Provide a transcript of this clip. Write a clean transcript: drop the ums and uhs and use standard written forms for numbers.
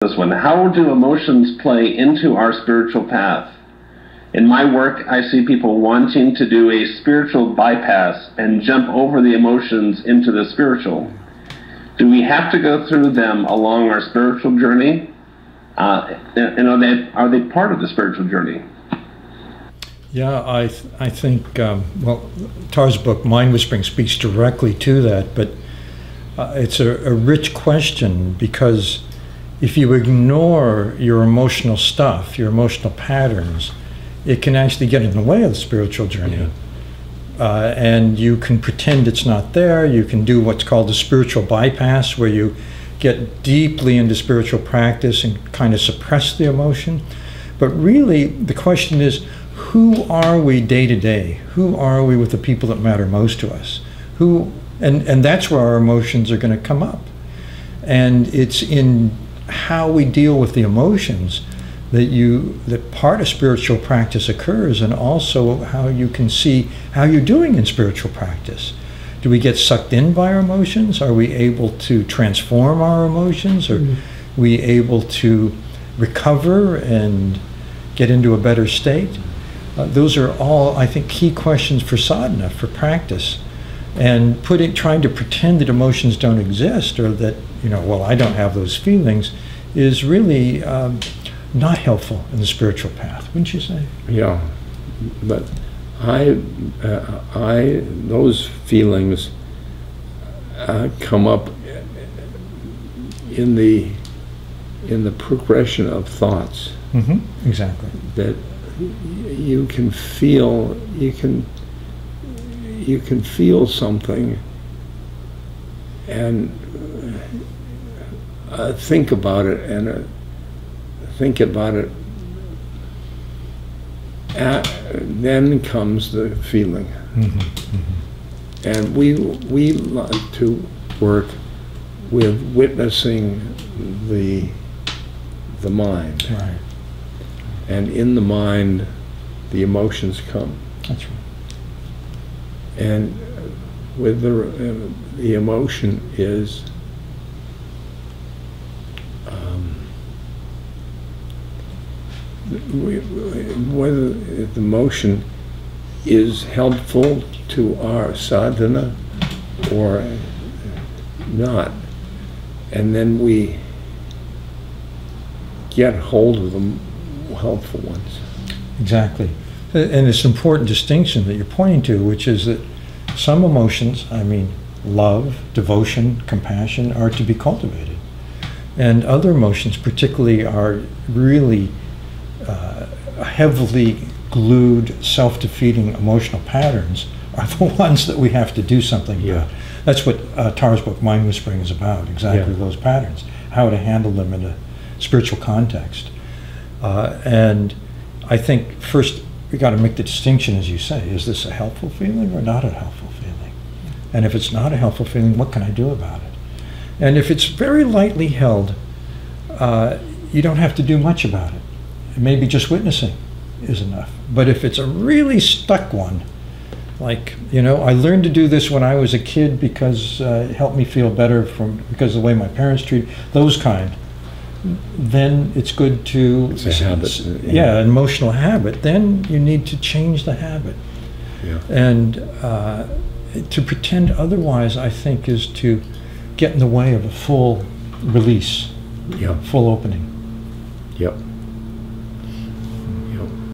this one. How do emotions play into our spiritual path? In my work, I see people wanting to do a spiritual bypass and jump over the emotions into the spiritual. Do we have to go through them along our spiritual journey? And are they part of the spiritual journey? Yeah, I think, well, Tar's book, Mind Whispering, speaks directly to that, but it's a rich question, because if you ignore your emotional stuff, your emotional patterns, it can actually get in the way of the spiritual journey. Yeah. And you can pretend it's not there. You can do what's called a spiritual bypass, where you get deeply into spiritual practice and kind of suppress the emotion. But really, the question is, who are we day to day? Who are we with the people that matter most to us? And that's where our emotions are going to come up. And it's in how we deal with the emotions that part of spiritual practice occurs, and also how you can see how you're doing in spiritual practice. Do we get sucked in by our emotions? Are we able to transform our emotions? Are we able to recover and get into a better state? Those are all, I think, key questions for sadhana, for practice. And trying to pretend that emotions don't exist, or that, well, I don't have those feelings, is really not helpful in the spiritual path, wouldn't you say? Yeah, but those feelings come up in the progression of thoughts. Mm-hmm. Exactly. That you can feel something and think about it, and think about it. Then comes the feeling. Mm-hmm. Mm-hmm. And we like to work with witnessing the mind. Right. And in the mind, the emotions come. That's right. And with the emotion is whether the emotion is helpful to our sadhana or not. And then we get hold of the helpful ones. Exactly. And it's an important distinction that you're pointing to, which is that some emotions, love, devotion, compassion, are to be cultivated. And other emotions, particularly, are really heavily glued, self-defeating emotional patterns, are the ones that we have to do something about. That's what Tara's book, Mind Whispering, is about, exactly those patterns, how to handle them in a spiritual context. And I think first we got to make the distinction, as you say, is this a helpful feeling or not a helpful feeling? And if it's not a helpful feeling, what can I do about it? And if it's very lightly held, you don't have to do much about it. Maybe just witnessing is enough. But if it's a really stuck one, like, I learned to do this when I was a kid because it helped me feel better because of the way my parents treated, those kind, then it's good to... It's a habit. Yeah, an emotional habit. Then you need to change the habit. Yeah. And to pretend otherwise, I think, is to get in the way of a full release, full opening. Yep.